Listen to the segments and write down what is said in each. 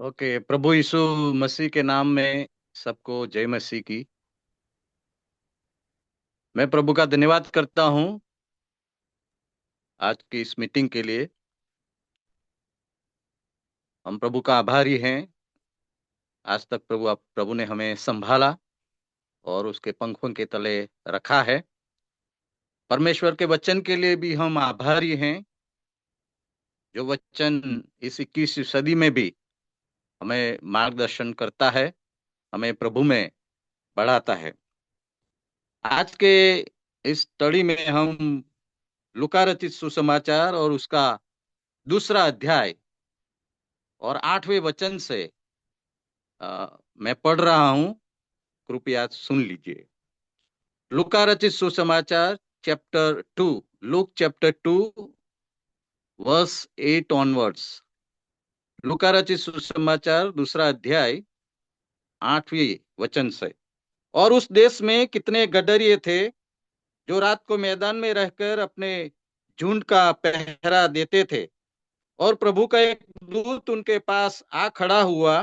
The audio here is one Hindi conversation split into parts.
ओके, प्रभु यीशु मसीह के नाम में सबको जय मसीह की। मैं प्रभु का धन्यवाद करता हूं आज की इस मीटिंग के लिए। हम प्रभु का आभारी हैं। आज तक प्रभु ने हमें संभाला और उसके पंखों के तले रखा है। परमेश्वर के वचन के लिए भी हम आभारी हैं, जो वचन इस 21वीं सदी में भी हमें मार्गदर्शन करता है, हमें प्रभु में बढ़ाता है। आज के इस कड़ी में हम लूका रचित सुसमाचार और उसका दूसरा अध्याय और 8वें वचन से मैं पढ़ रहा हूं। कृपया सुन लीजिए। लूका रचित सुसमाचार chapter 2, Luke chapter 2 verse 8 onwards. लूका रचित सुसमाचार दूसरा अध्याय 8वें वचन से। और उस देश में कितने गडरिये थे जो रात को मैदान में रहकर अपने झुंड का पहरा देते थे। और प्रभु का एक दूत उनके पास आ खड़ा हुआ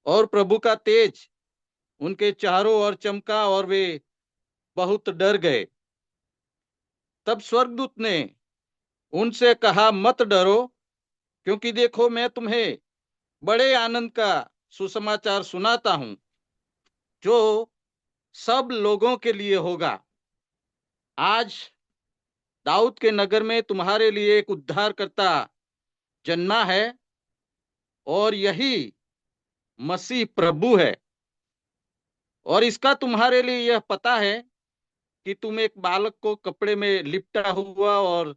और प्रभु का तेज उनके चारों ओर चमका और वे बहुत डर गए। तब स्वर्गदूत ने उनसे कहा, मत डरो, क्योंकि देखो मैं तुम्हें बड़े आनंद का सुसमाचार सुनाता हूं, जो सब लोगों के लिए होगा। आज दाऊद के नगर में तुम्हारे लिए एक उद्धारकर्ता जन्मा है, और यही मसीह प्रभु है। और इसका तुम्हारे लिए यह पता है कि तुम एक बालक को कपड़े में लिपटा हुआ और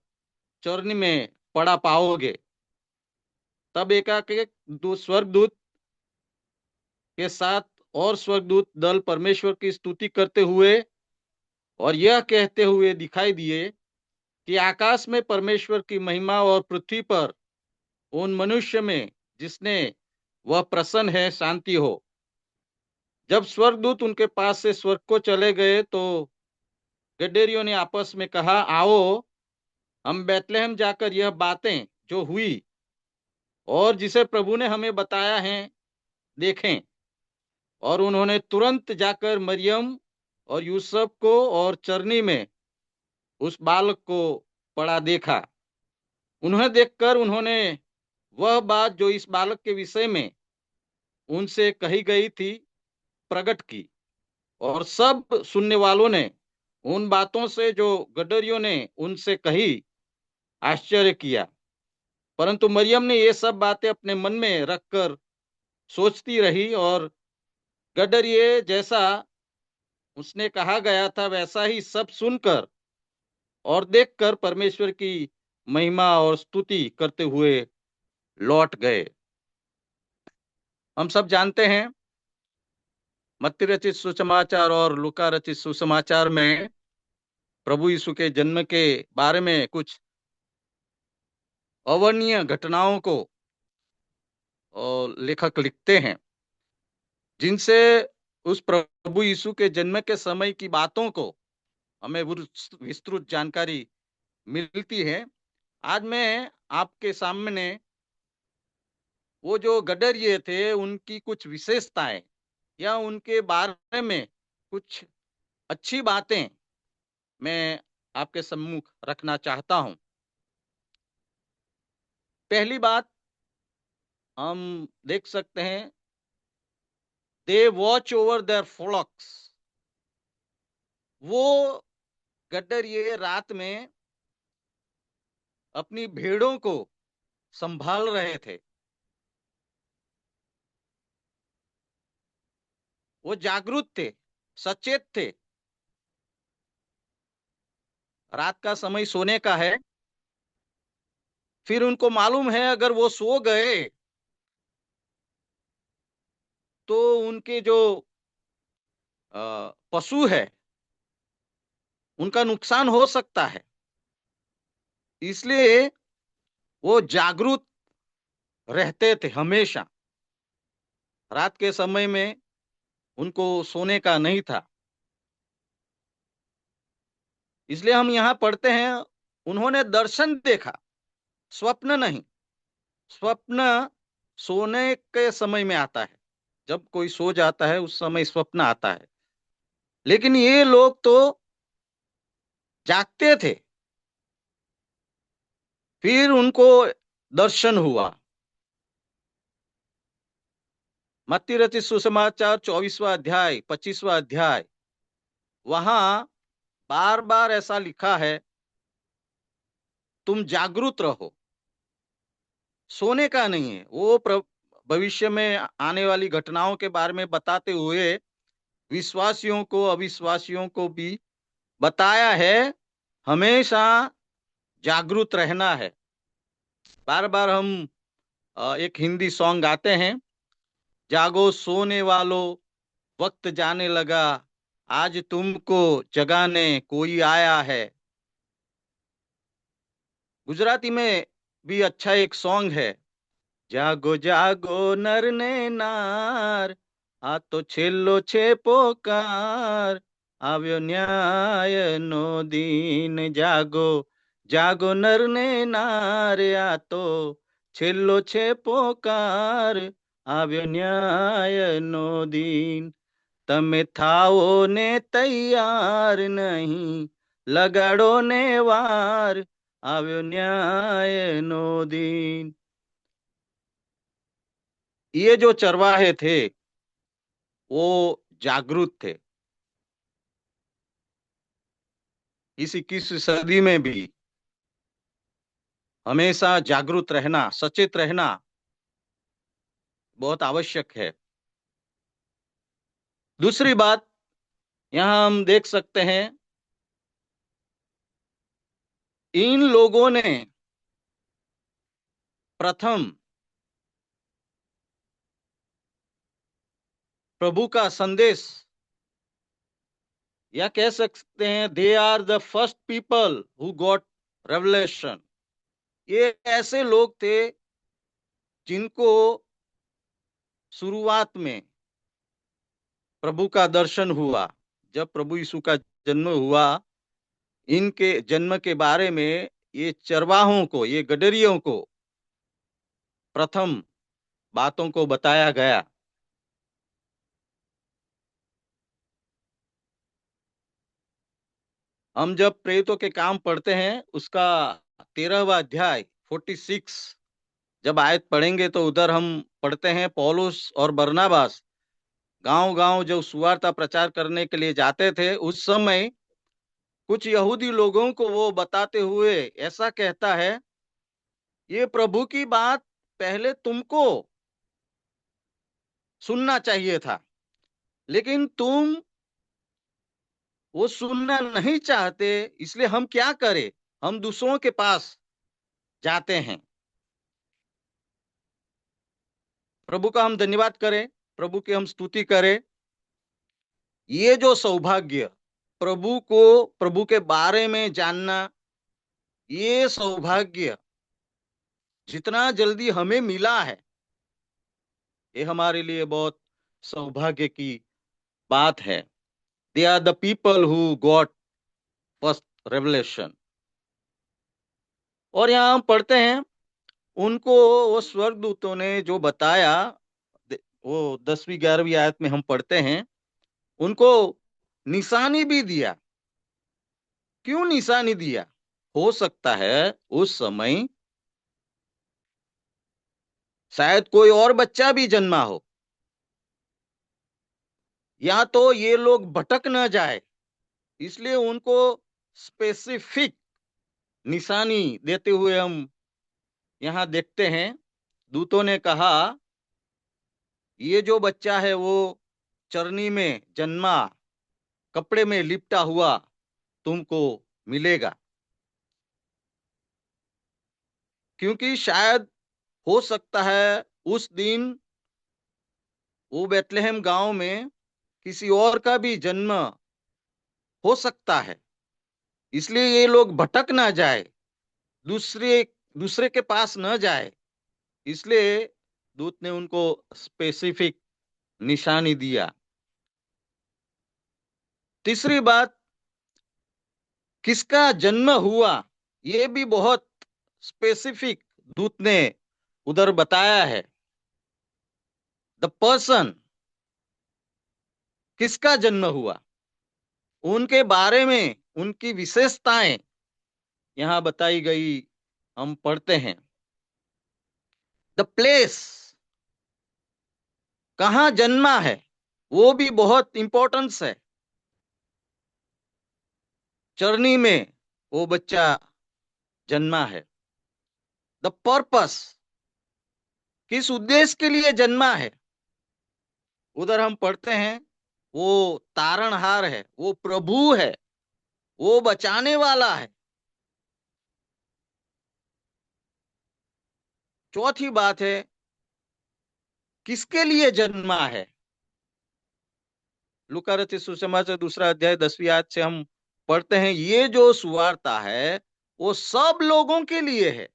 चरनी में पड़ा पाओगे। तब एकाएक दो स्वर्गदूत के साथ और स्वर्गदूत दल परमेश्वर की स्तुति करते हुए और यह कहते हुए दिखाई दिए कि आकाश में परमेश्वर की महिमा और पृथ्वी पर उन मनुष्य में जिसने वह प्रसन्न है शांति हो। जब स्वर्गदूत उनके पास से स्वर्ग को चले गए तो गड्डेरियों ने आपस में कहा, आओ हम बैतलहम जाकर यह बातें जो हुई और जिसे प्रभु ने हमें बताया है देखें। और उन्होंने तुरंत जाकर मरियम और यूसुफ को और चरनी में उस बालक को पड़ा देखा। उन्हें देखकर उन्होंने वह बात जो इस बालक के विषय में उनसे कही गई थी प्रकट की। और सब सुनने वालों ने उन बातों से जो गडरियों ने उनसे कही आश्चर्य किया। परंतु मरियम ने ये सब बातें अपने मन में रखकर सोचती रही, और गडरिये जैसा उसने कहा गया था वैसा ही सब सुनकर और देखकर परमेश्वर की महिमा और स्तुति करते हुए लौट गए। हम सब जानते हैं मत्ती रचित सुसमाचार और लूका रचित सुसमाचार में प्रभु यीशु के जन्म के बारे में कुछ अवर्णनीय घटनाओं को लेखक लिखते हैं, जिनसे उस प्रभु यीशु के जन्म के समय की बातों को हमें विस्तृत जानकारी मिलती है। आज मैं आपके सामने वो जो गडरिये थे उनकी कुछ विशेषताएं या उनके बारे में कुछ अच्छी बातें मैं आपके सम्मुख रखना चाहता हूं। पहली बात हम देख सकते हैं, दे वॉच ओवर देयर फ्लॉक्स। वो गडरिये रात में अपनी भेड़ों को संभाल रहे थे। वो जागरूक थे, सचेत थे। रात का समय सोने का है। फिर उनको मालूम है अगर वो सो गए तो उनके जो पशु है उनका नुकसान हो सकता है। इसलिए वो जागरूक रहते थे हमेशा। रात के समय में उनको सोने का नहीं था। इसलिए हम यहाँ पढ़ते हैं, उन्होंने दर्शन देखा, स्वप्न नहीं। स्वप्न सोने के समय में आता है। जब कोई सो जाता है उस समय स्वप्न आता है। लेकिन ये लोग तो जागते थे। फिर उनको दर्शन हुआ। मत्ती रचित सुसमाचार 24वां अध्याय 25वां अध्याय, वहां बार बार ऐसा लिखा है, तुम जागरूक रहो। सोने का नहीं है वो। भविष्य में आने वाली घटनाओं के बारे में बताते हुए विश्वासियों को अविश्वासियों को भी बताया है, हमेशा जागरूक रहना है। बार बार हम एक हिंदी सॉन्ग गाते हैं, जागो सोने वालों, वक्त जाने लगा, आज तुमको जगाने कोई आया है। गुजराती में भी अच्छा एक सॉन्ग है, जागो जागो नर ने नार, आ तो छेल्लो छे पोकार, આવ્યો ન્યાયનો દીન। જાગો જાગો નર ને નાર, આ તો છેલ્લો છે પોકાર, આવ્યો ન્યાયનો દીન। તમે થાઓ ને તૈયાર, નહીં લગાડો ને વાર, આવ્યો ન્યાયનો દીન। ये जो चरवाहे थे वो जागरूक थे। इस 21वीं सदी में भी हमेशा जागरूक रहना, सचेत रहना बहुत आवश्यक है। दूसरी बात यहाँ हम देख सकते हैं, इन लोगों ने प्रथम प्रभु का संदेश, या कह सकते हैं they are the first people who got revelation. ये ऐसे लोग थे जिनको शुरुआत में प्रभु का दर्शन हुआ। जब प्रभु यीशु का जन्म हुआ, इनके जन्म के बारे में ये चरवाहों को, ये गडरियों को प्रथम बातों को बताया गया। हम जब प्रेरितों के काम पढ़ते हैं उसका 13वां अध्याय 46 जब आयत पढ़ेंगे तो उधर हम पढ़ते हैं, पौलुस और बरनबास गांव गांव जो सुवार्ता प्रचार करने के लिए जाते थे, उस समय कुछ यहूदी लोगों को वो बताते हुए ऐसा कहता है, ये प्रभु की बात पहले तुमको सुनना चाहिए था, लेकिन तुम वो सुनना नहीं चाहते, इसलिए हम क्या करें, हम दूसरों के पास जाते हैं। प्रभु का हम धन्यवाद करें, प्रभु की हम स्तुति करें। ये जो सौभाग्य, प्रभु को, प्रभु के बारे में जानना, ये सौभाग्य जितना जल्दी हमें मिला है, ये हमारे लिए बहुत सौभाग्य की बात है। They are the people who got first revelation. और यहाँ हम पढ़ते हैं, उनको वो स्वर्गदूतों ने जो बताया, वो 10वीं 11वीं आयत में हम पढ़ते हैं, उनको निशानी भी दिया। क्यों निशानी दिया? हो सकता है उस समय शायद कोई और बच्चा भी जन्मा हो, या तो ये लोग भटक न जाए, इसलिए उनको स्पेसिफिक निशानी देते हुए हम यहाँ देखते हैं। दूतों ने कहा, ये जो बच्चा है वो चरनी में जन्मा, कपड़े में लिपटा हुआ तुमको मिलेगा। क्योंकि शायद हो सकता है उस दिन वो बेथलेहम गांव में किसी और का भी जन्म हो सकता है, इसलिए ये लोग भटक ना जाए, दूसरे दूसरे के पास न जाए, इसलिए दूत ने उनको स्पेसिफिक निशानी दिया। तीसरी बात, किसका जन्म हुआ, ये भी बहुत स्पेसिफिक दूत ने उधर बताया है। द पर्सन, किसका जन्म हुआ, उनके बारे में उनकी विशेषताएं यहां बताई गई, हम पढ़ते हैं। द प्लेस, कहां जन्मा है, वो भी बहुत इंपॉर्टेंस है। चरनी में वो बच्चा जन्मा है। द पर्पस, किस उद्देश्य के लिए जन्मा है। उधर हम पढ़ते हैं वो तारणहार है, वो प्रभु है, वो बचाने वाला है। चौथी बात है, किसके लिए जन्मा है। लूका रचित सुसमाचार 2 अध्याय 10वीं आयत से हम पढ़ते हैं, ये जो सुवार्ता है वो सब लोगों के लिए है,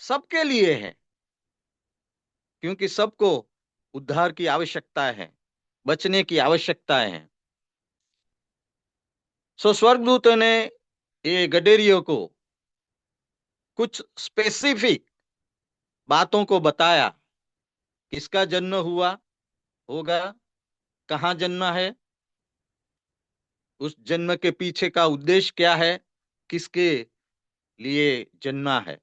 सबके लिए है, क्योंकि सबको उद्धार की आवश्यकता है, बचने की आवश्यकता है। सो स्वर्गदूतों ने ये गडेरियों को कुछ स्पेसिफिक बातों को बताया, किसका जन्म हुआ होगा, कहाँ जन्मा है, उस जन्म के पीछे का उद्देश्य क्या है, किसके लिए जन्मा है।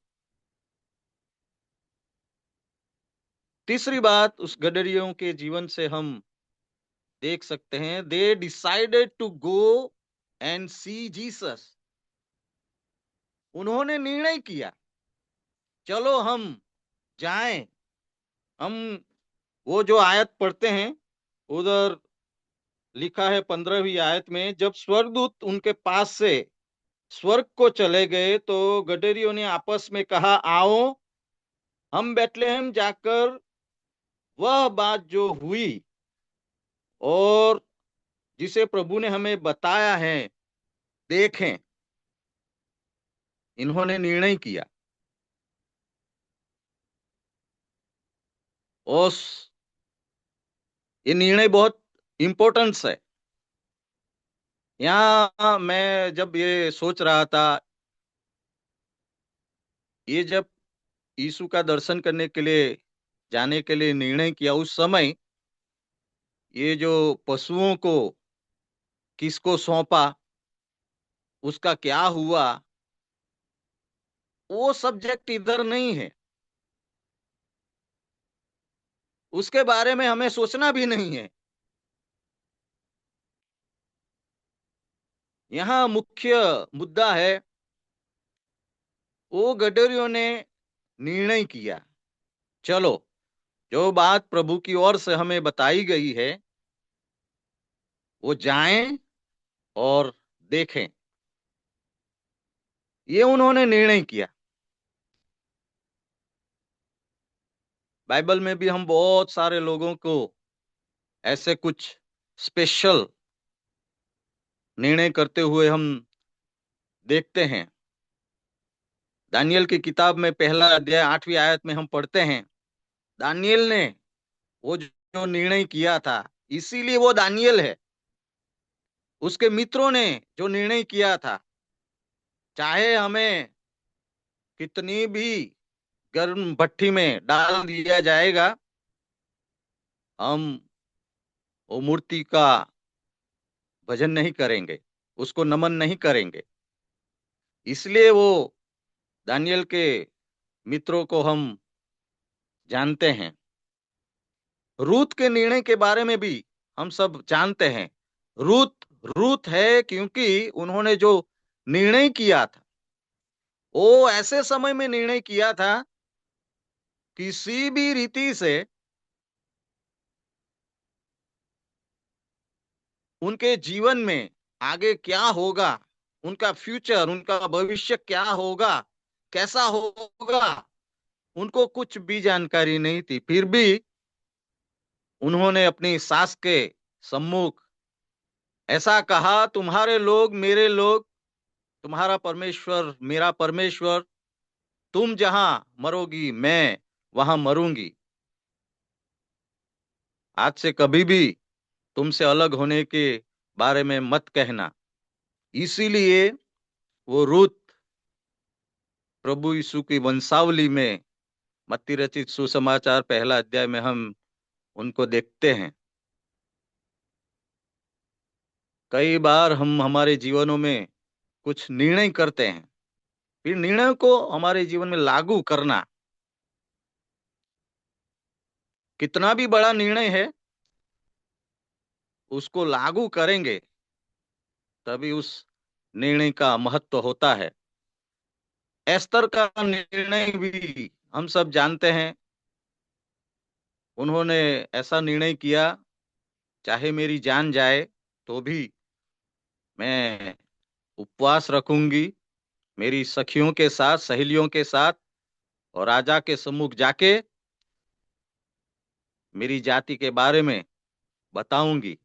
तीसरी बात उस गडरियों के जीवन से हम देख सकते हैं, they decided to go and see Jesus. उन्होंने निर्णय किया, चलो हम जाएं। हम वो जो आयत पढ़ते हैं उधर लिखा है 15वीं आयत में, जब स्वर्गदूत उनके पास से स्वर्ग को चले गए तो गडरियों ने आपस में कहा, आओ हम बेथलेहम जाकर वह बात जो हुई और जिसे प्रभु ने हमें बताया है देखें। इन्होंने निर्णय किया। और ये निर्णय बहुत इंपॉर्टेंस है। यहाँ मैं जब ये सोच रहा था, ये जब यीशु का दर्शन करने के लिए जाने के लिए निर्णय किया, उस समय ये जो पशुओं को किसको सौंपा, उसका क्या हुआ, वो सब्जेक्ट इधर नहीं है, उसके बारे में हमें सोचना भी नहीं है। यहाँ मुख्य मुद्दा है, वो गडरियों ने निर्णय किया, चलो जो बात प्रभु की ओर से हमें बताई गई है वो जाएं और देखें। ये उन्होंने निर्णय किया। बाइबल में भी हम बहुत सारे लोगों को ऐसे कुछ स्पेशल निर्णय करते हुए हम देखते हैं। दानियल की किताब में 1 अध्याय 8वीं आयत में हम पढ़ते हैं, दानियल ने वो जो निर्णय किया था, इसीलिए वो दानियल है। उसके मित्रों ने जो निर्णय किया था, चाहे हमें कितनी भी गर्म भट्टी में डाल दिया जाएगा, हम वो मूर्ति का भजन नहीं करेंगे, उसको नमन नहीं करेंगे। इसलिए वो दानियल के मित्रों को हम जानते हैं। रूत के निर्णय के बारे में भी हम सब जानते हैं। रूत रूत है क्योंकि उन्होंने जो निर्णय किया था वो ऐसे समय में निर्णय किया था, किसी भी रीति से उनके जीवन में आगे क्या होगा, उनका फ्यूचर, उनका भविष्य क्या होगा, कैसा होगा, उनको कुछ भी जानकारी नहीं थी। फिर भी उन्होंने अपनी सास के सम्मुख ऐसा कहा, तुम्हारे लोग मेरे लोग, तुम्हारा परमेश्वर मेरा परमेश्वर, तुम जहां मरोगी मैं वहां मरूंगी। आज से कभी भी तुमसे अलग होने के बारे में मत कहना। इसीलिए वो रूत प्रभु यीशु की वंशावली में मत्ती रचित सुसमाचार पहला अध्याय में हम उनको देखते हैं। कई बार हम हमारे जीवनों में कुछ निर्णय करते हैं, फिर निर्णय को हमारे जीवन में लागू करना, कितना भी बड़ा निर्णय है, उसको लागू करेंगे तभी उस निर्णय का महत्व होता है। एस्तर का निर्णय भी हम सब जानते हैं। उन्होंने ऐसा निर्णय किया, चाहे मेरी जान जाए तो भी मैं उपवास रखूंगी, मेरी सखियों के साथ, सहेलियों के साथ, और राजा के सम्मुख जाके मेरी जाति के बारे में बताऊंगी।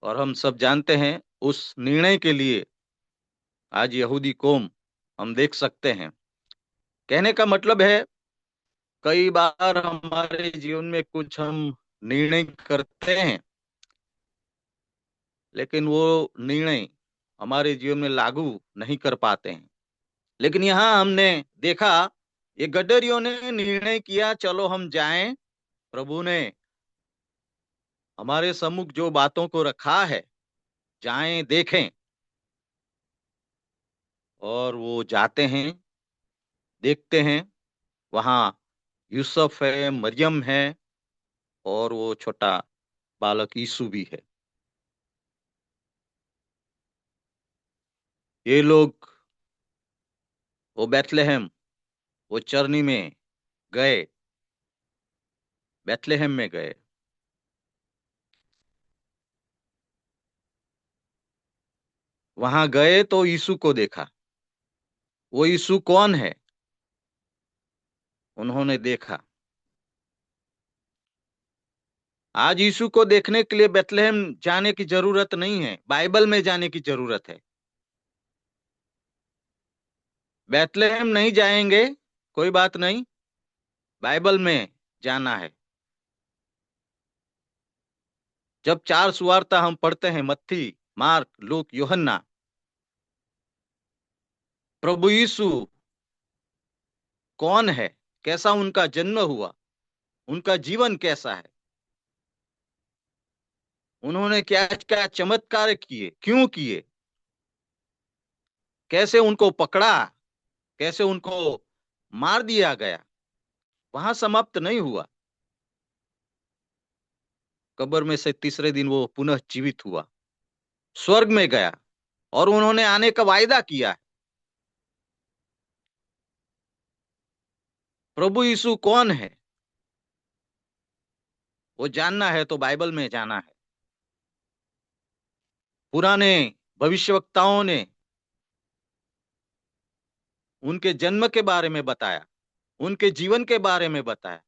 और हम सब जानते हैं उस निर्णय के लिए आज यहूदी कौम हम देख सकते हैं। कहने का मतलब है, कई बार हमारे जीवन में कुछ हम निर्णय करते हैं, लेकिन वो निर्णय हमारे जीवन में लागू नहीं कर पाते हैं। लेकिन यहाँ हमने देखा, ये गडरियों ने निर्णय किया, चलो हम जाएं, प्रभु ने हमारे सम्मुख जो बातों को रखा है, जाएं देखें। और वो जाते हैं, देखते हैं, वहां यूसुफ है, मरियम है, और वो छोटा बालक यीशु भी है। ये लोग वो बैतलहम, वो चरनी में गए, बैतलहम में गए। वहां गए तो यीशु को देखा। वो यीशु कौन है, उन्होंने देखा। आज यीशु को देखने के लिए बैतलहम जाने की जरूरत नहीं है, बाइबल में जाने की जरूरत है। बैतलहम नहीं जाएंगे, कोई बात नहीं, बाइबल में जाना है। जब चार सुवार्ता हम पढ़ते हैं, मत्ती, मार्क, लूक, यूहन्ना, प्रभु यीशु कौन है, कैसा उनका जन्म हुआ, उनका जीवन कैसा है, उन्होंने क्या क्या चमत्कार किए, क्यों किए, कैसे उनको पकड़ा, कैसे उनको मार दिया गया, वहां समाप्त नहीं हुआ। कब्र में से तीसरे दिन वो पुनः जीवित हुआ, स्वर्ग में गया, और उन्होंने आने का वायदा किया है। प्रभु यीशु कौन है, वो जानना है तो बाइबल में जाना है। पुराने भविष्यवक्ताओं ने उनके जन्म के बारे में बताया, उनके जीवन के बारे में बताया,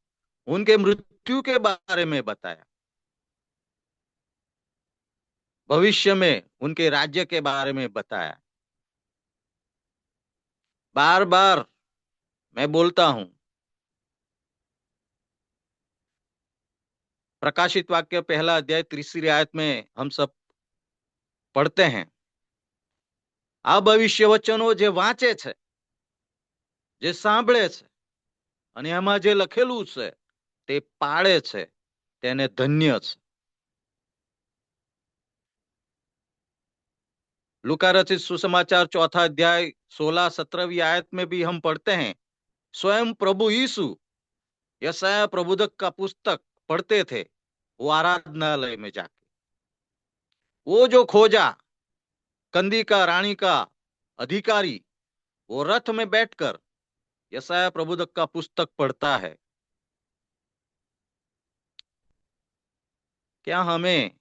उनके मृत्यु के बारे में बताया, भविष्य में उनके राज्य के बारे में बताया। बार बार मैं बोलता हूं, प्रकाशित वाक्य पहला अध्याय 3री आयत में हम सब पढ़ते हैं, આ ભવિષ્ય વચનો જે વાંચે છે, જે સાંભળે છે, અને એમાં જે લખેલું છે તે પાળે છે, તેને ધન્ય છે। लूका रचित सुसमाचार चौथा अध्याय 16-17वीं आयत में भी हम पढ़ते हैं, स्वयं प्रभु यीशु यशायाह प्रबोधक का पुस्तक पढ़ते थे वो आराधनालय में जाके। वो जो खोजा, कंदी का रानी का अधिकारी, वो रथ में बैठकर यशायाह प्रबोधक का पुस्तक पढ़ता है। क्या हमें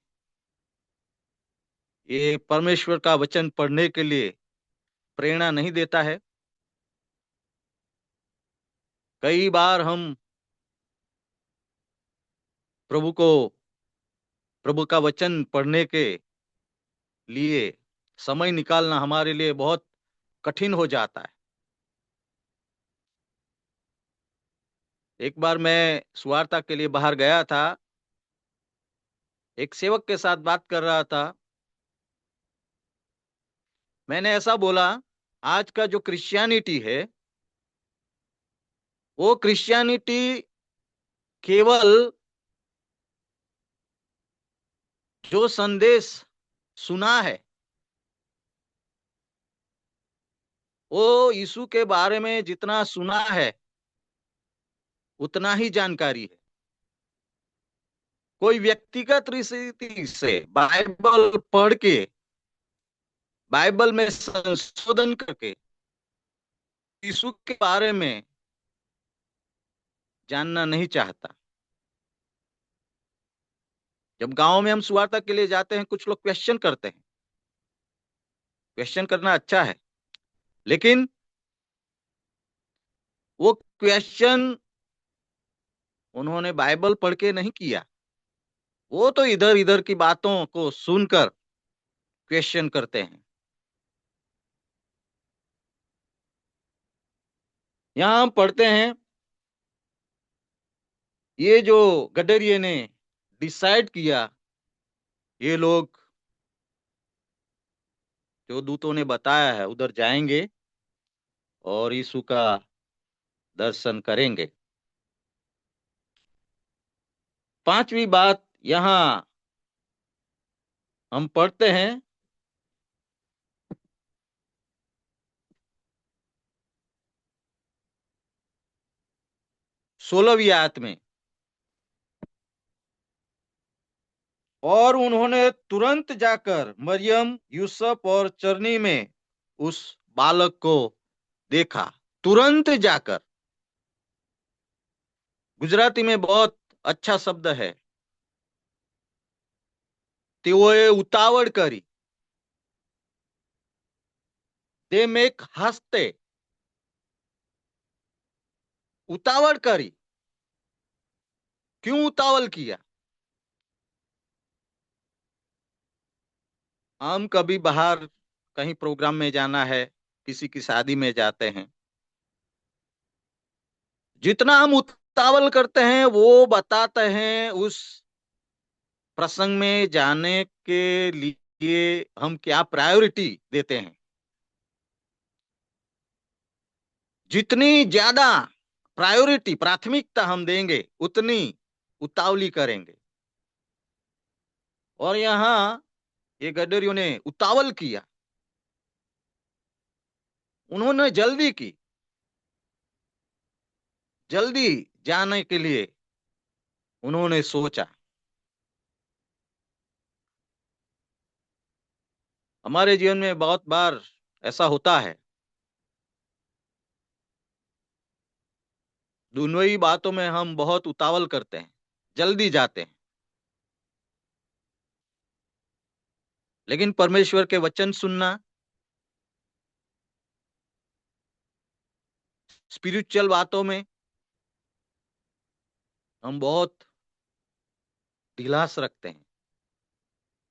ये परमेश्वर का वचन पढ़ने के लिए प्रेरणा नहीं देता है? कई बार हम प्रभु को, प्रभु का वचन पढ़ने के लिए समय निकालना हमारे लिए बहुत कठिन हो जाता है। एक बार मैं सुवार्ता के लिए बाहर गया था, एक सेवक के साथ बात कर रहा था। मैंने ऐसा बोला, आज का जो क्रिश्चियनिटी है, वो क्रिश्चियनिटी केवल जो संदेश सुना है, वो यीशु के बारे में जितना सुना है उतना ही जानकारी है। कोई व्यक्तिगत रीति से बाइबल पढ़ के, बाइबल में संशोधन करके यीशु के बारे में जानना नहीं चाहता। जब गांव में हम सुवार्ता के लिए जाते हैं, कुछ लोग क्वेश्चन करते हैं। क्वेश्चन करना अच्छा है, लेकिन वो क्वेश्चन उन्होंने बाइबल पढ़ के नहीं किया। वो तो इधर इधर की बातों को सुनकर क्वेश्चन करते हैं। यहां हम पढ़ते हैं, ये जो गडरिये ने डिसाइड किया, ये लोग जो दूतों ने बताया है उधर जाएंगे और यीशु का दर्शन करेंगे। पांचवी बात यहां हम पढ़ते हैं, 16वीं आयत में, और उन्होंने तुरंत जाकर मरियम, यूसुफ और चरनी में उस बालक को देखा। तुरंत जाकर, गुजराती में बहुत अच्छा शब्द है, તેઓએ ઉતાવળ કરી। दे मेक हस्ते, उतावल करी। क्यों उतावल किया? हम कभी बाहर कहीं प्रोग्राम में जाना है, किसी की शादी में जाते हैं, जितना हम उतावल करते हैं वो बताते हैं उस प्रसंग में जाने के लिए हम क्या प्रायोरिटी देते हैं। जितनी ज्यादा प्रायोरिटी, प्राथमिकता हम देंगे, उतनी उतावली करेंगे। और यहाँ ये गडरियों ने उतावल किया, उन्होंने जल्दी की, जल्दी जाने के लिए उन्होंने सोचा। हमारे जीवन में बहुत बार ऐसा होता है, दोनों ही बातों में हम बहुत उतावल करते हैं, जल्दी जाते हैं। लेकिन परमेश्वर के वचन सुनना, स्पिरिचुअल बातों में हम बहुत ढिलास रखते हैं,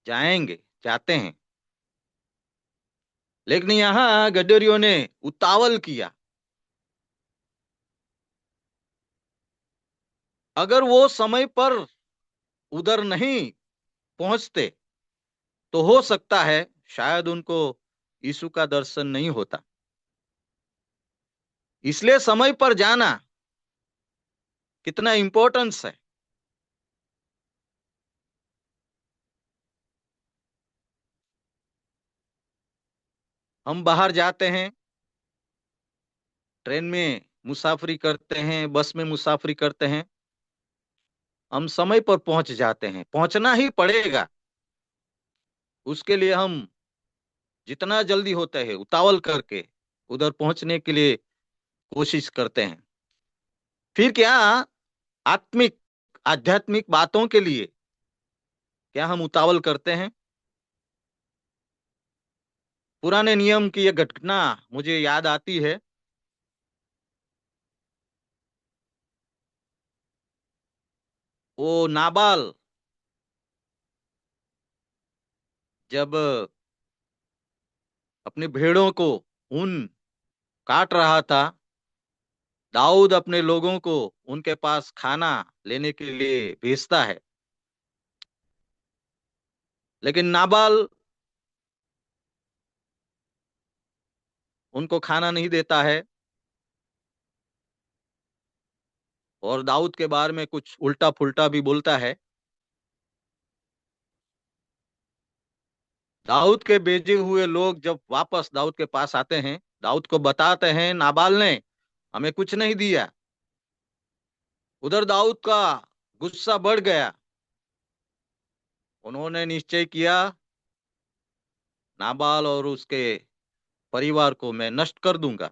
जाएंगे, जाते हैं। लेकिन यहाँ गडरियों ने उतावल किया। अगर वो समय पर उधर नहीं पहुंचते तो हो सकता है शायद उनको यीशु का दर्शन नहीं होता। इसलिए समय पर जाना कितना इंपॉर्टेंस है। हम बाहर जाते हैं, ट्रेन में मुसाफरी करते हैं, बस में मुसाफरी करते हैं, हम समय पर पहुंच जाते हैं, पहुंचना ही पड़ेगा। उसके लिए हम जितना जल्दी होता है उतावल करके उधर पहुंचने के लिए कोशिश करते हैं। फिर क्या, आत्मिक, आध्यात्मिक बातों के लिए क्या हम उतावल करते हैं? पुराने नियम की यह घटना मुझे याद आती है। वो नाबाल जब अपनी भेड़ों को ऊन काट रहा था, दाऊद अपने लोगों को उनके पास खाना लेने के लिए भेजता है, लेकिन नाबाल उनको खाना नहीं देता है। और दाऊद के बारे में कुछ उल्टा फुल्टा भी बोलता है। दाऊद के भेजे हुए लोग जब वापस दाऊद के पास आते हैं, दाऊद को बताते हैं नाबाल ने हमें कुछ नहीं दिया। उधर दाऊद का गुस्सा बढ़ गया। उन्होंने निश्चय किया, नाबाल और उसके परिवार को मैं नष्ट कर दूंगा।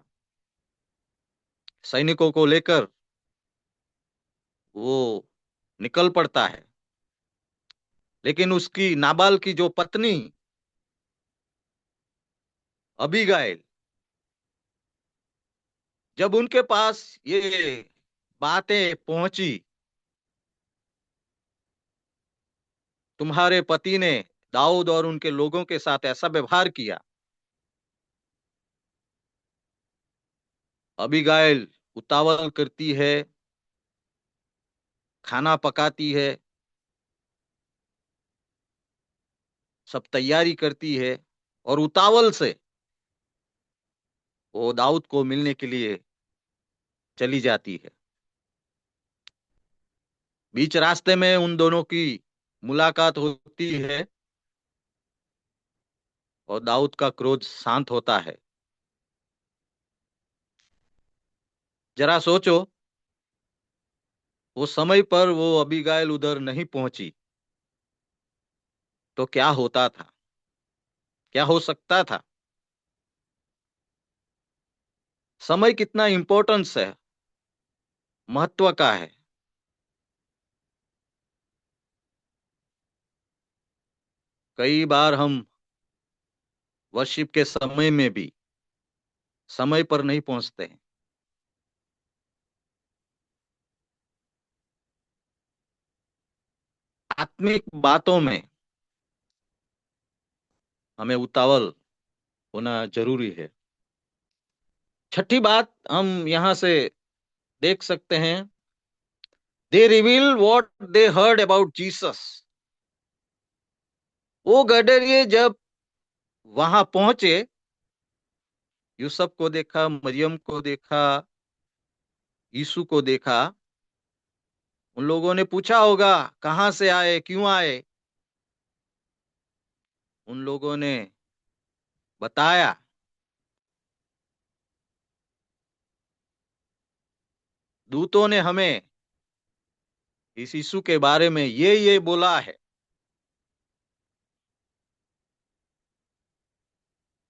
सैनिकों को लेकर वो निकल पड़ता है। लेकिन उसकी नाबाल की जो पत्नी अबीगाइल, जब उनके पास ये बातें पहुंची, तुम्हारे पति ने दाऊद और उनके लोगों के साथ ऐसा व्यवहार किया, अबीगाइल उतावल करती है, खाना पकाती है, सब तैयारी करती है और उतावल से वो दाऊद को मिलने के लिए चली जाती है। बीच रास्ते में उन दोनों की मुलाकात होती है और दाऊद का क्रोध शांत होता है। जरा सोचो, वो समय पर वो अबीगाइल उधर नहीं पहुंची तो क्या होता था, क्या हो सकता था। समय कितना इंपॉर्टेंस है, महत्व का है। कई बार हम वर्शिप के समय में भी समय पर नहीं पहुंचते हैं। आत्मिक बातों में हमें उतावल होना जरूरी है। छठी बात हम यहां से देख सकते हैं, they reveal what they heard about Jesus. वो गडरिये जब वहां पहुंचे, यूसुफ को देखा, मरियम को देखा, यीशु को देखा, उन लोगों ने पूछा होगा कहां से आए, क्यों आए। उन लोगों ने बताया, दूतों ने हमें इस यीशु के बारे में ये बोला है।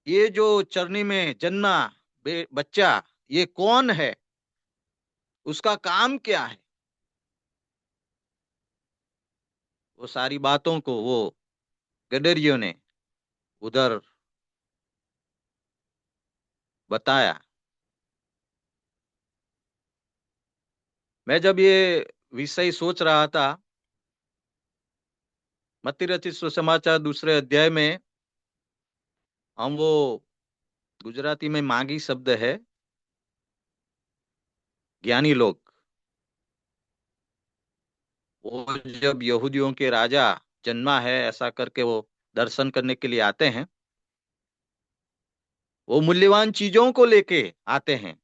ये जो चरनी में जन्मा बच्चा, ये कौन है, उसका काम क्या है। वो सारी बातों को वो गडरियों ने उधर बताया। मैं जब ये विषय सोच रहा था, मत्ती रचित सुसमाचार दूसरे अध्याय में हम वो, गुजराती में मागी शब्द है, ज्ञानी लोग, वो जब यहूदियों के राजा जन्मा है ऐसा करके वो दर्शन करने के लिए आते हैं, वो मूल्यवान चीजों को लेके आते हैं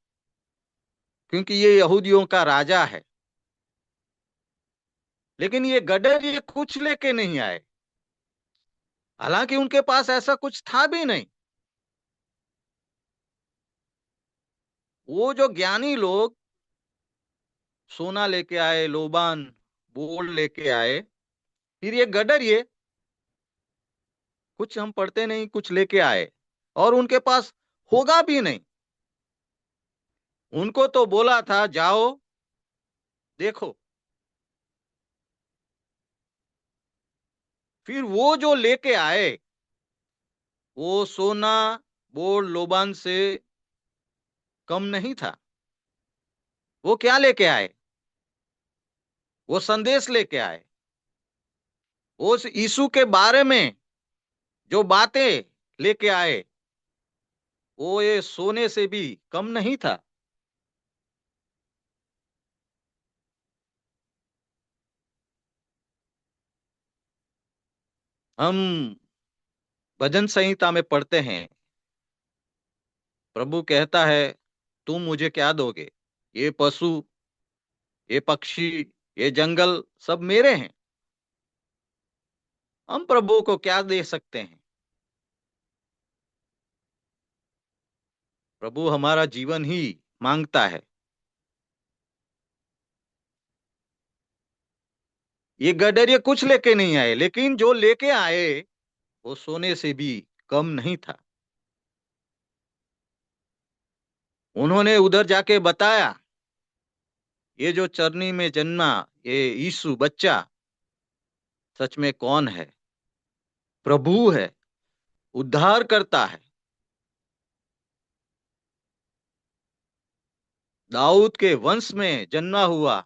क्योंकि ये यहूदियों का राजा है। लेकिन ये गडर ये कुछ लेके नहीं आए, हालांकि उनके पास ऐसा कुछ था भी नहीं। वो जो ज्ञानी लोग सोना लेके आए, लोबान बोल लेके आए, फिर ये गडर ये कुछ हम पढ़ते नहीं, कुछ लेके आए और उनके पास होगा भी नहीं। उनको तो बोला था जाओ देखो, फिर वो जो लेके आए वो सोना बोल लोबान से कम नहीं था। वो क्या लेके आए, वो संदेश लेके आए, उस यीशु के बारे में जो बातें लेके आए, वो ये सोने से भी कम नहीं था। हम भजन संहिता में पढ़ते हैं, प्रभु कहता है तुम मुझे क्या दोगे, ये पशु, ये पक्षी, ये जंगल सब मेरे हैं। हम प्रभु को क्या दे सकते हैं? प्रभु हमारा जीवन ही मांगता है। ये गडरिये कुछ लेके नहीं आए, लेकिन जो लेके आए वो सोने से भी कम नहीं था। उन्होंने उधर जाके बताया, ये जो चरनी में जन्मा ये यीशु बच्चा सच में कौन है? प्रभु है, उद्धार करता है, दाऊद के वंश में जन्मा हुआ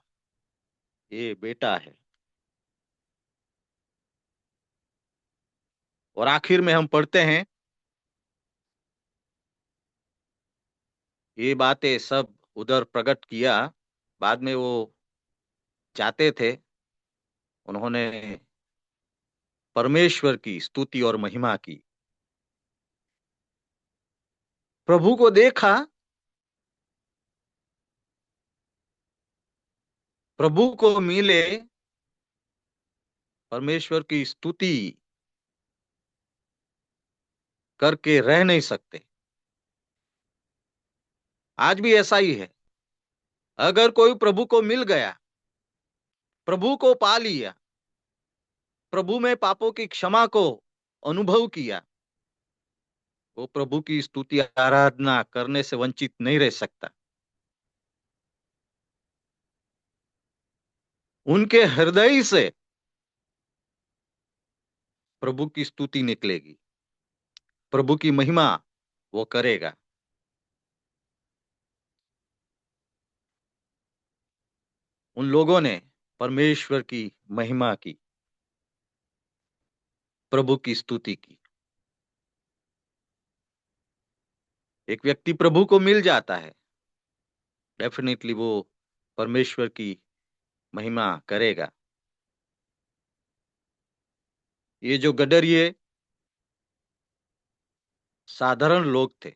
ये बेटा है। और आखिर में हम पढ़ते हैं, ये बातें सब उधर प्रकट किया। बाद में वो जाते थे, उन्होंने परमेश्वर की स्तुति और महिमा की, प्रभु को देखा, प्रभु को मिले, परमेश्वर की स्तुति करके रह नहीं सकते। आज भी ऐसा ही है। अगर कोई प्रभु को मिल गया, प्रभु को पा लिया, प्रभु में पापों की क्षमा को अनुभव किया, वो प्रभु की स्तुति आराधना करने से वंचित नहीं रह सकता। उनके हृदय से प्रभु की स्तुति निकलेगी, प्रभु की महिमा वो करेगा। उन लोगों ने परमेश्वर की महिमा की, प्रभु की स्तुति की। एक व्यक्ति प्रभु को मिल जाता है, डेफिनेटली वो परमेश्वर की महिमा करेगा। ये जो गडरिये साधारण लोग थे,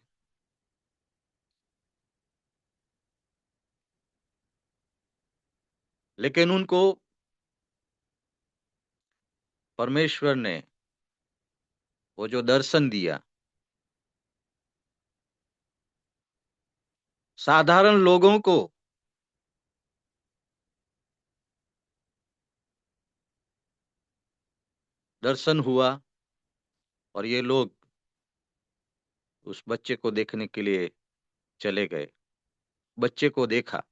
लेकिन उनको परमेश्वर ने वो जो दर्शन दिया, साधारण लोगों को दर्शन हुआ, और ये लोग उस बच्चे को देखने के लिए चले गए। बच्चे को देखा,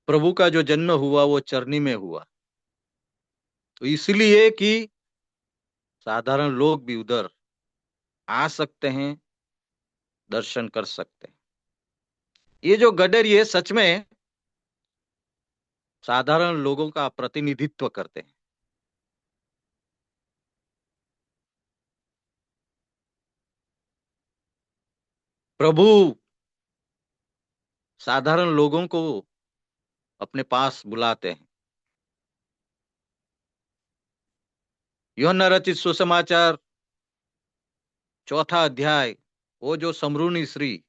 प्रभु का जो जन्म हुआ वो चरनी में हुआ, तो इसलिए कि साधारण लोग भी उधर आ सकते हैं, दर्शन कर सकते हैं। ये जो गडर ये सच में साधारण लोगों का प्रतिनिधित्व करते हैं। प्रभु साधारण लोगों को अपने पास बुलाते हैं। यूहन्ना रचित सुसमाचार 4 अध्याय, वो जो समरूनी स्त्री,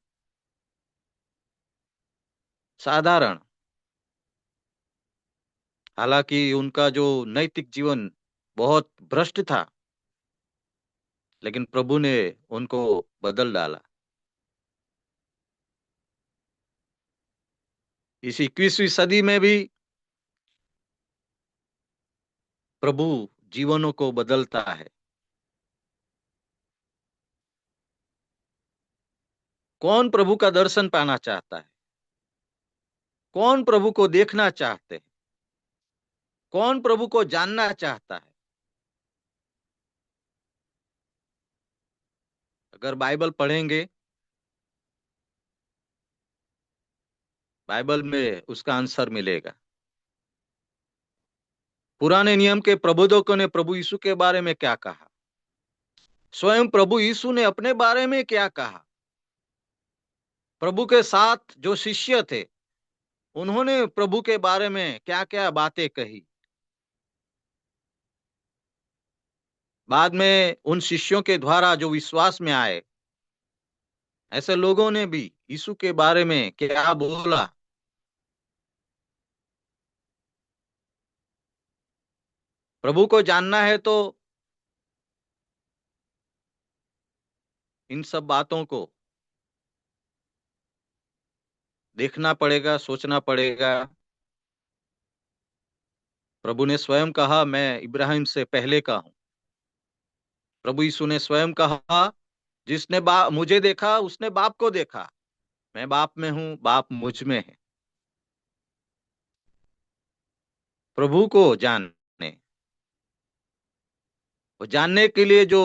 साधारण, हालांकि उनका जो नैतिक जीवन बहुत भ्रष्ट था, लेकिन प्रभु ने उनको बदल डाला। इस 21वीं सदी में भी प्रभु जीवनों को बदलता है। कौन प्रभु का दर्शन पाना चाहता है? कौन प्रभु को देखना चाहते हैं? कौन प्रभु को जानना चाहता है? अगर बाइबल पढ़ेंगे, बाइबल में उसका आंसर मिलेगा। पुराने नियम के प्रबोधकों ने प्रभु यीशु के बारे में क्या कहा? स्वयं प्रभु यीशु ने अपने बारे में क्या कहा? प्रभु के साथ जो शिष्य थे, उन्होंने प्रभु के बारे में क्या क्या बातें कही? बाद में उन शिष्यों के द्वारा जो विश्वास में आए, ऐसे लोगों ने भी यीशु के बारे में क्या बोला। प्रभु को जानना है तो इन सब बातों को देखना पड़ेगा, सोचना पड़ेगा। प्रभु ने स्वयं कहा, मैं इब्राहिम से पहले का हूं। प्रभु यीशु ने स्वयं कहा, जिसने मुझे देखा उसने बाप को देखा। मैं बाप में हूं, बाप मुझ में है। प्रभु को जानने, वो जानने के लिए जो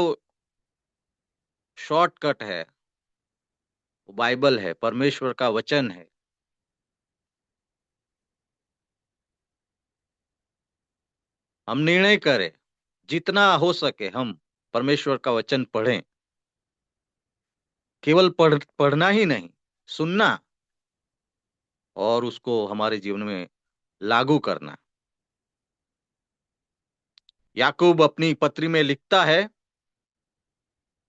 शॉर्टकट है वो बाइबल है, परमेश्वर का वचन है। हम निर्णय करें, जितना हो सके हम परमेश्वर का वचन पढ़ें। केवल पढ़ना ही नहीं, सुनना और उसको हमारे जीवन में लागू करना। याकूब अपनी पत्री में लिखता है,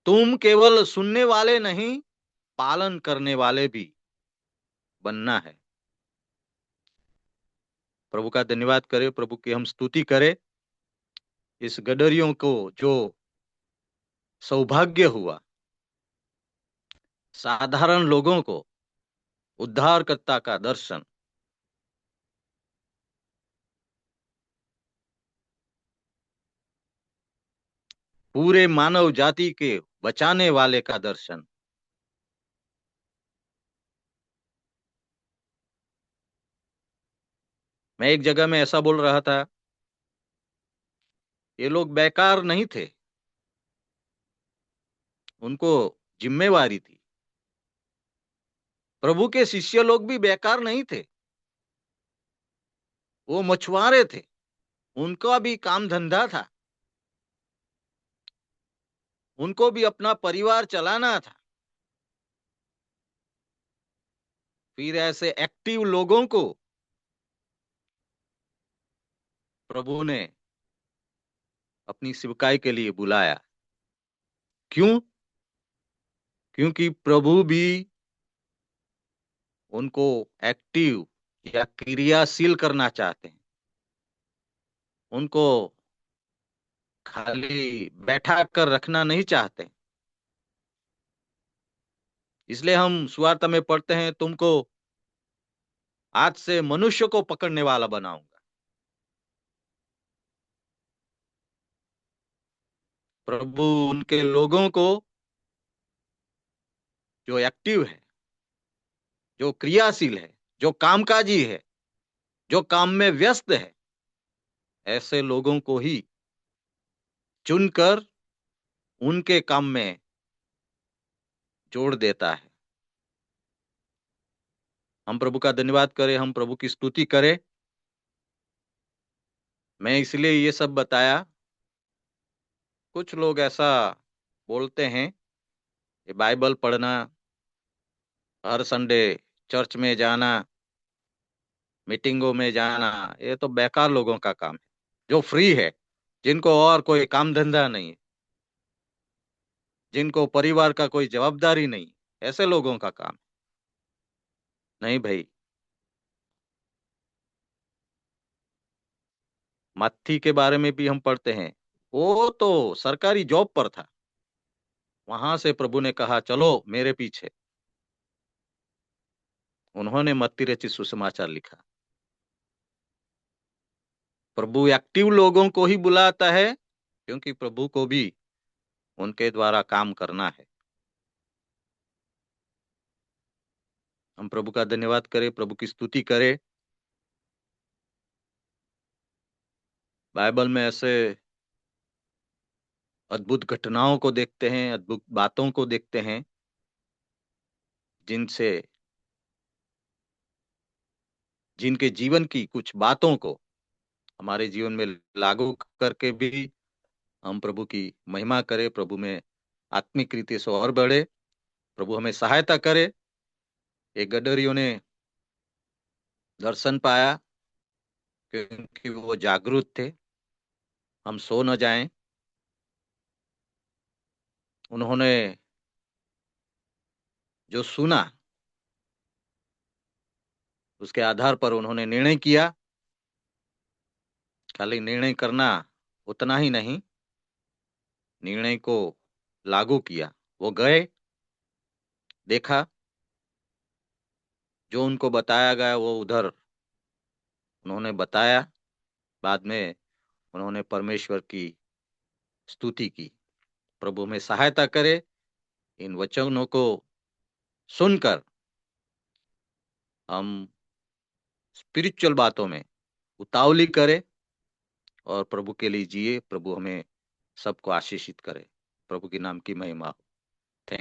तुम केवल सुनने वाले नहीं, पालन करने वाले भी बनना है। प्रभु का धन्यवाद करें, प्रभु की हम स्तुति करें। इस गडरियों को जो सौभाग्य हुआ, साधारण लोगों को उद्धारकर्ता का दर्शन, पूरे मानव जाति के बचाने वाले का दर्शन। मैं एक जगह में ऐसा बोल रहा था, ये लोग बेकार नहीं थे, उनको जिम्मेवारी थी। प्रभु के शिष्य लोग भी बेकार नहीं थे, वो मछुआरे थे, उनका भी काम धंधा था, उनको भी अपना परिवार चलाना था। फिर ऐसे एक्टिव लोगों को प्रभु ने अपनी सेवकाई के लिए बुलाया। क्यों? क्योंकि प्रभु भी उनको एक्टिव या क्रियाशील करना चाहते हैं, उनको खाली बैठा कर रखना नहीं चाहते। इसलिए हम सुवार्ता में पढ़ते हैं, तुमको आज से मनुष्य को पकड़ने वाला बनाऊंगा। प्रभु उनके लोगों को जो एक्टिव है, जो क्रियाशील है, जो कामकाजी है, जो काम में व्यस्त है, ऐसे लोगों को ही चुनकर उनके काम में जोड़ देता है। हम प्रभु का धन्यवाद करें, हम प्रभु की स्तुति करें। मैं इसलिए ये सब बताया। कुछ लोग ऐसा बोलते हैं, ये बाइबल पढ़ना, हर संडे चर्च में जाना, मीटिंगों में जाना, ये तो बेकार लोगों का काम है, जो फ्री है, जिनको और कोई काम धंधा नहीं है, जिनको परिवार का कोई जवाबदारी नहीं, ऐसे लोगों का काम है। नहीं भाई, मत्थी के बारे में भी हम पढ़ते हैं, वो तो सरकारी जॉब पर था, वहां से प्रभु ने कहा चलो मेरे पीछे। उन्होंने मत्ती रचित सुसमाचार लिखा। प्रभु एक्टिव लोगों को ही बुलाता है, क्योंकि प्रभु को भी उनके द्वारा काम करना है। हम प्रभु का धन्यवाद करें, प्रभु की स्तुति करें। बाइबल में ऐसे अद्भुत घटनाओं को देखते हैं, अद्भुत बातों को देखते हैं, जिनसे जिनके जीवन की कुछ बातों को हमारे जीवन में लागू करके भी हम प्रभु की महिमा करें, प्रभु में आत्मिक रीति से और बढ़े। प्रभु हमें सहायता करे। एक गडरियों ने दर्शन पाया, क्योंकि वो जागरूक थे। हम सो न जाएं, उन्होंने जो सुना उसके आधार पर उन्होंने निर्णय किया। खाली निर्णय करना उतना ही नहीं, निर्णय को लागू किया। वो गए, देखा, जो उनको बताया गया वो उधर उन्होंने बताया। बाद में उन्होंने परमेश्वर की स्तुति की। प्रभु में सहायता करे, इन वचनों को सुनकर हम स्पिरिचुअल बातों में उतावली करें और प्रभु के लिए जिए। प्रभु हमें सबको आशीषित करे। प्रभु के नाम की महिमा हो।